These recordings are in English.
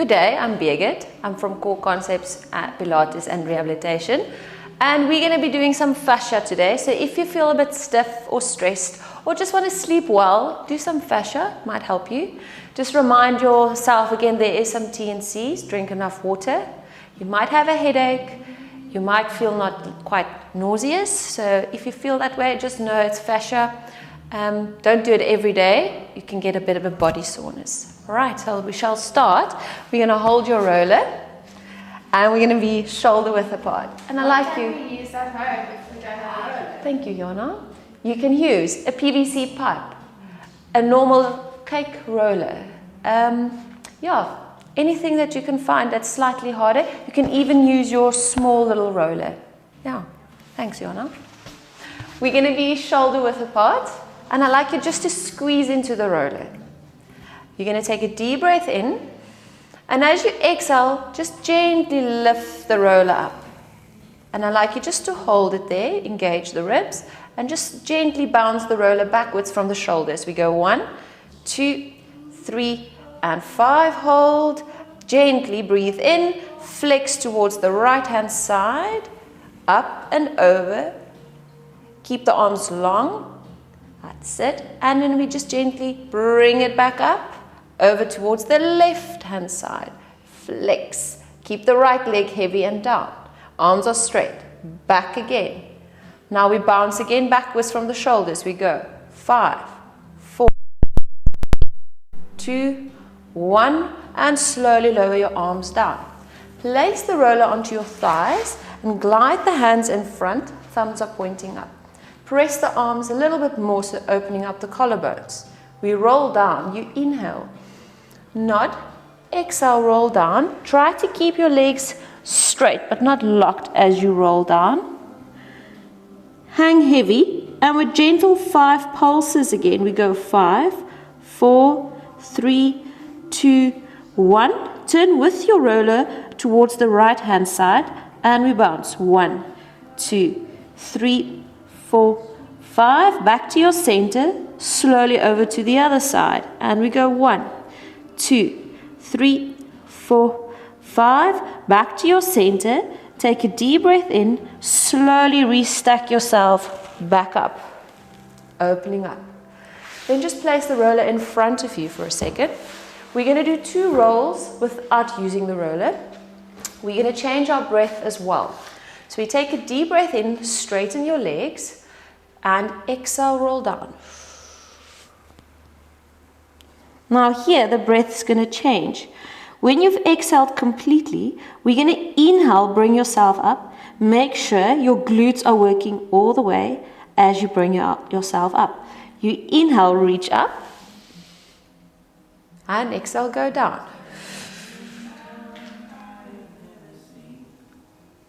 Good day, I'm Birgit. I'm from Core Concepts at Pilates and Rehabilitation, and we're going to be doing some fascia today. So if you feel a bit stiff or stressed or just want to sleep well, do some fascia, might help you. Just remind yourself again, there is some T and C's, drink enough water. You might have a headache, you might feel not quite nauseous, so if you feel that way, just know it's fascia. Don't do it every day, you can get a bit of a body soreness. Alright, so we shall start. We're going to hold your roller and we're going to be shoulder width apart. And I like you. Can we use at home if we don't have a roller? Thank you, Jana. You can use a PVC pipe, a normal cake roller, anything that you can find that's slightly harder. You can even use your small little roller. Yeah, thanks, Jana. We're going to be shoulder width apart, and I like you just to squeeze into the roller. You're going to take a deep breath in, and as you exhale, just gently lift the roller up. And I like you just to hold it there, engage the ribs, and just gently bounce the roller backwards from the shoulders. We go 1, 2, 3, and 5. Hold. Gently breathe in, flex towards the right hand side, up and over. Keep the arms long. That's it. And then we just gently bring it back up. Over towards the left hand side, flex, keep the right leg heavy and down, arms are straight, back again. Now we bounce again backwards from the shoulders, we go 5, 4, 2, 1, and slowly lower your arms down. Place the roller onto your thighs and glide the hands in front, thumbs are pointing up. Press the arms a little bit more, so opening up the collarbones. We roll down, you inhale. Nod, exhale, roll down. Try to keep your legs straight but not locked as you roll down. Hang heavy, and with gentle 5 pulses again, we go 5, 4, 3, 2, 1. Turn with your roller towards the right hand side and we bounce 1, 2, 3, 4, 5. Back to your center, slowly over to the other side, and we go 1, 2, 3, 4, 5. Back to your center. Take a deep breath in. Slowly restack yourself back up. Opening up. Then just place the roller in front of you for a second. We're going to do 2 rolls without using the roller. We're going to change our breath as well. So we take a deep breath in, straighten your legs, and exhale, roll down. Now here, the breath is going to change. When you've exhaled completely, we're going to inhale, bring yourself up. Make sure your glutes are working all the way as you bring yourself up. You inhale, reach up. And exhale, go down.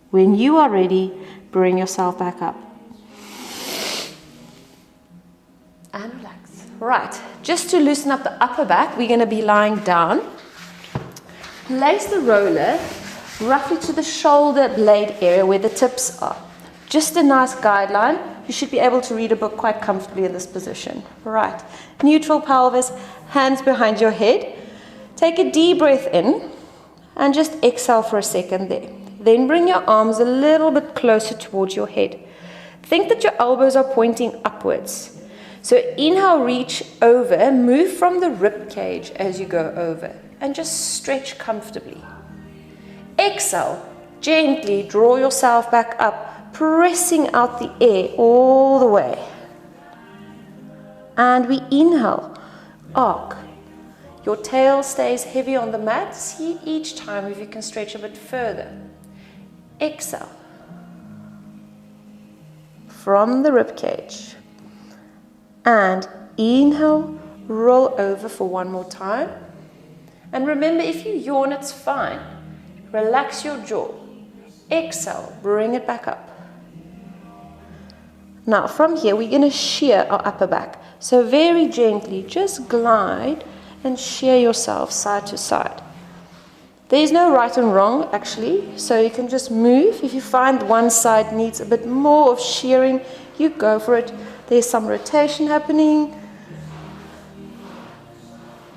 When you are ready, bring yourself back up. And relax. Right, just to loosen up the upper back, we're going to be lying down. Place the roller roughly to the shoulder blade area where the tips are. Just a nice guideline. You should be able to read a book quite comfortably in this position. Right, neutral pelvis, hands behind your head. Take a deep breath in and just exhale for a second there. Then bring your arms a little bit closer towards your head. Think that your elbows are pointing upwards. So inhale, reach over, move from the rib cage as you go over, and just stretch comfortably. Exhale, gently draw yourself back up, pressing out the air all the way. And we inhale, arc. Your tail stays heavy on the mat. See each time if you can stretch a bit further. Exhale. From the rib cage. And inhale, roll over for one more time. And remember, if you yawn, it's fine. Relax your jaw. Exhale, bring it back up. Now from here, we're going to shear our upper back. So very gently, just glide and shear yourself side to side. There is no right and wrong, actually, so you can just move. If you find one side needs a bit more of shearing, you go for it. There's some rotation happening.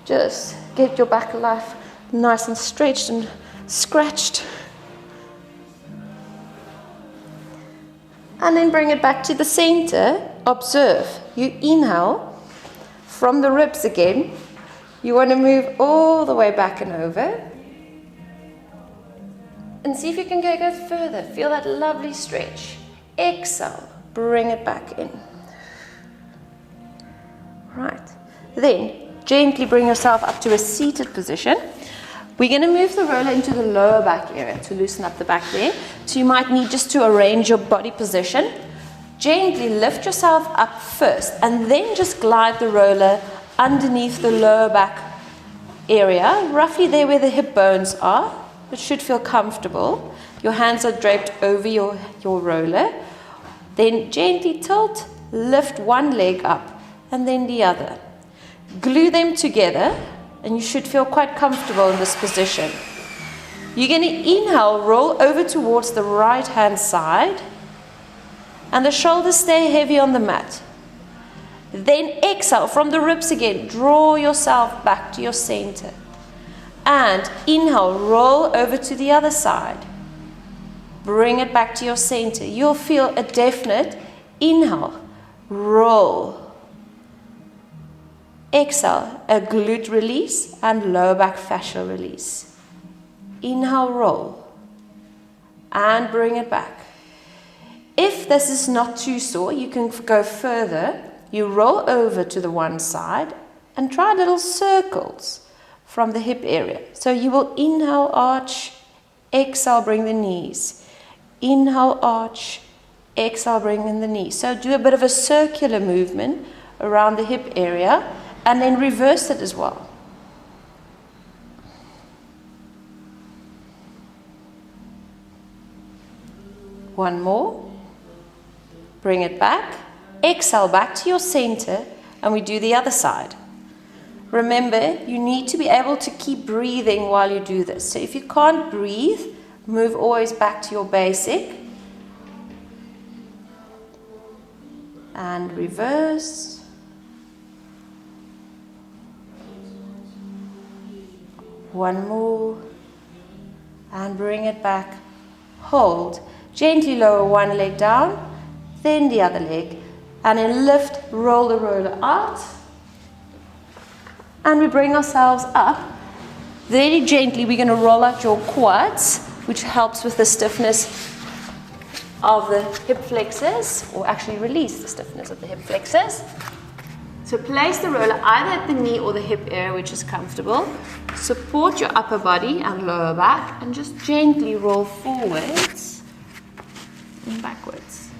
Just get your back life nice and stretched and scratched. And then bring it back to the center. Observe. You inhale from the ribs again. You want to move all the way back and over. And see if you can go further. Feel that lovely stretch. Exhale. Bring it back in. Right. Then gently bring yourself up to a seated position. We're going to move the roller into the lower back area to loosen up the back there. So you might need just to arrange your body position. Gently lift yourself up first and then just glide the roller underneath the lower back area, roughly there where the hip bones are. It should feel comfortable. Your hands are draped over your roller. Then gently tilt, lift one leg up and then the other. Glue them together and you should feel quite comfortable in this position. You're going to inhale, roll over towards the right hand side and the shoulders stay heavy on the mat. Then exhale from the ribs again, draw yourself back to your center. And inhale, roll over to the other side. Bring it back to your center. You'll feel a definite inhale, roll. Exhale, a glute release and lower back fascia release. Inhale, roll. And bring it back. If this is not too sore, you can go further. You roll over to the one side and try little circles from the hip area. So you will inhale, arch, exhale, bring the knees. Inhale, arch, exhale, bring in the knees. So do a bit of a circular movement around the hip area and then reverse it as well. One more. Bring it back. Exhale back to your center and we do the other side. Remember, you need to be able to keep breathing while you do this. So if you can't breathe, move always back to your basic. And reverse. One more. And bring it back. Hold. Gently lower one leg down, then the other leg. And then lift, roll the roller out. And we bring ourselves up. Very gently, we're going to roll out your quads, which helps with the stiffness of the hip flexors, or actually release the stiffness of the hip flexors. So place the roller either at the knee or the hip area, which is comfortable. Support your upper body and lower back, and just gently roll forwards and backwards.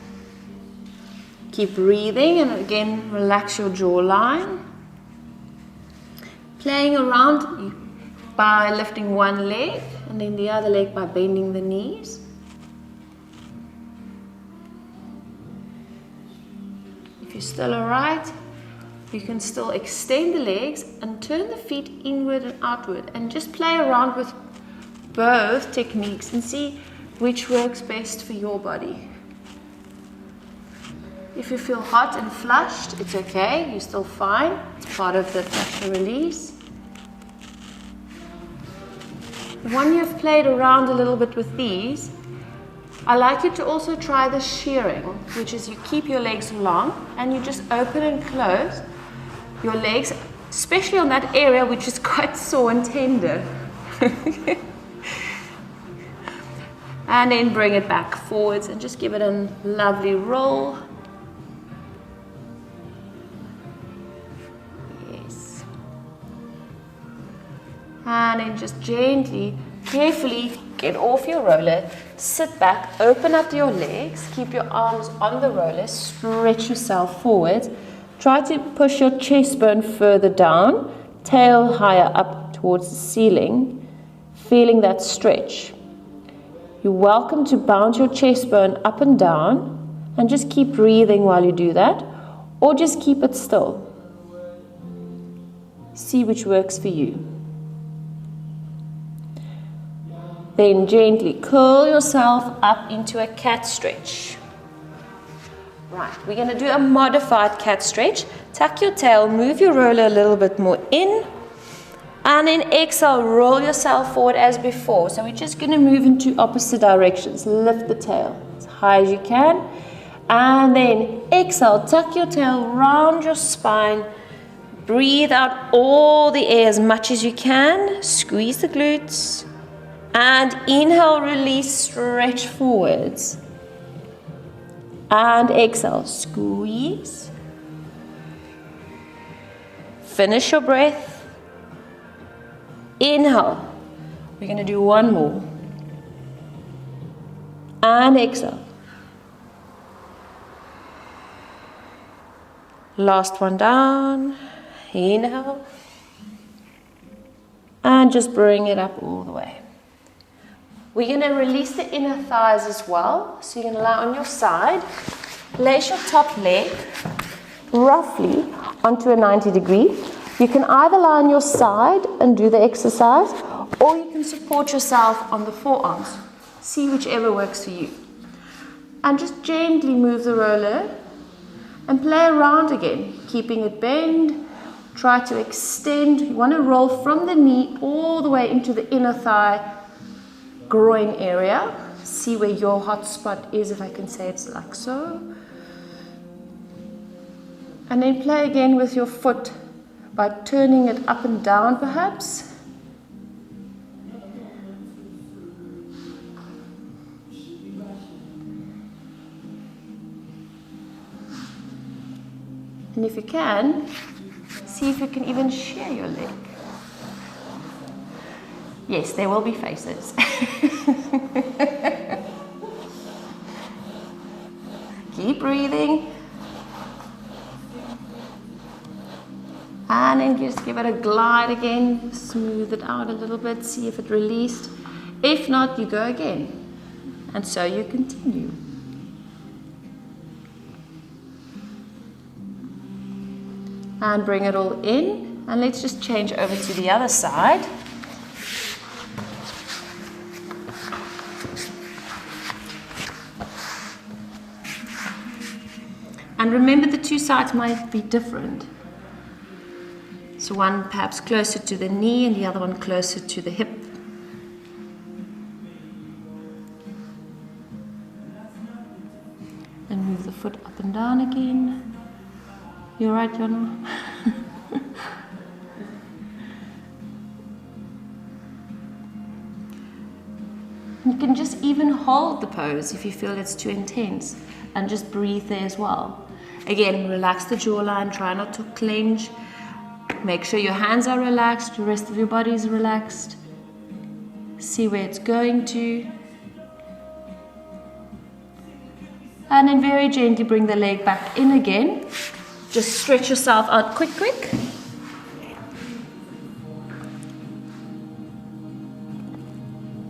Keep breathing, and again, relax your jawline. Playing around by lifting one leg and then the other leg by bending the knees. If you're still alright, you can still extend the legs and turn the feet inward and outward and just play around with both techniques and see which works best for your body. If you feel hot and flushed, it's okay, you're still fine. It's part of the fascia release. When you've played around a little bit with these, I like you to also try the shearing, which is you keep your legs long and you just open and close your legs, especially on that area which is quite sore and tender. And then bring it back forwards and just give it a lovely roll. Yes. And then just gently, carefully get off your roller, sit back, open up your legs, keep your arms on the roller, stretch yourself forward. Try to push your chest bone further down, tail higher up towards the ceiling, feeling that stretch. You're welcome to bounce your chest bone up and down and just keep breathing while you do that, or just keep it still. See which works for you. Then gently curl yourself up into a cat stretch. Right, we're going to do a modified cat stretch. Tuck your tail, move your roller a little bit more in, And then exhale, roll yourself forward as before. So we're just going to move into opposite directions. Lift the tail as high as you can. And then exhale, tuck your tail round your spine. Breathe out all the air as much as you can. Squeeze the glutes. And inhale, release, stretch forwards. And exhale, squeeze. Finish your breath. Inhale. We're going to do one more. And exhale. Last one down. Inhale. And just bring it up all the way. We're going to release the inner thighs as well. So you're going to lie on your side. Place your top leg roughly onto a 90 degree. You can either lie on your side and do the exercise, or you can support yourself on the forearms. See whichever works for you. And just gently move the roller and play around again, keeping it bent. Try to extend. You want to roll from the knee all the way into the inner thigh groin area. See where your hot spot is, if I can say it's like so. And then play again with your foot by turning it up and down perhaps. And if you can, see if you can even share your leg. Yes, there will be faces. Keep breathing. And then just give it a glide again. Smooth it out a little bit. See if it released. If not, you go again. And so you continue. And bring it all in. And let's just change over to the other side. And remember, the two sides might be different. So one perhaps closer to the knee and the other one closer to the hip. And move the foot up and down again. You all right, Jonna? You can just even hold the pose if you feel it's too intense, and just breathe there as well. Again, relax the jawline, try not to clench. Make sure your hands are relaxed, the rest of your body is relaxed. See where it's going to. And then very gently bring the leg back in again. Just stretch yourself out quick.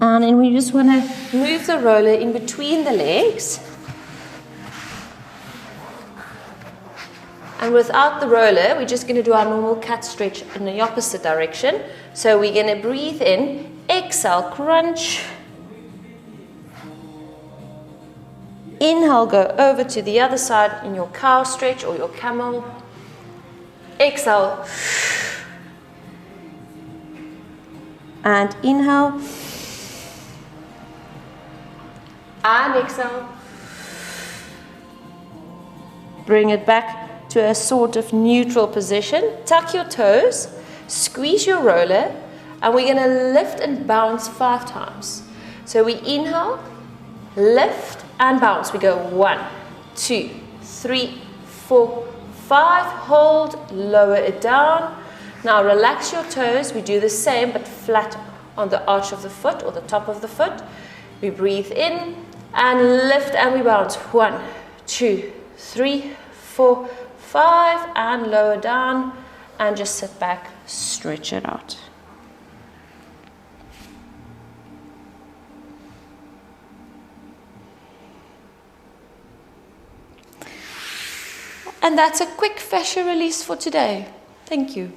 And then we just want to move the roller in between the legs. And without the roller, we're just going to do our normal cat stretch in the opposite direction. So we're going to breathe in, exhale, crunch. Inhale, go over to the other side in your cow stretch or your camel. Exhale. And inhale. And exhale. Bring it back to a sort of neutral position. Tuck your toes, squeeze your roller, and we're going to lift and bounce 5 times. So we inhale, lift and bounce. We go 1, 2, 3, 4, 5. Hold, lower it down. Now relax your toes. We do the same but flat on the arch of the foot or the top of the foot. We breathe in and lift and we bounce. 1, 2, 3, 4, 5, and lower down, and just sit back, stretch it out. And that's a quick fascia release for today. Thank you.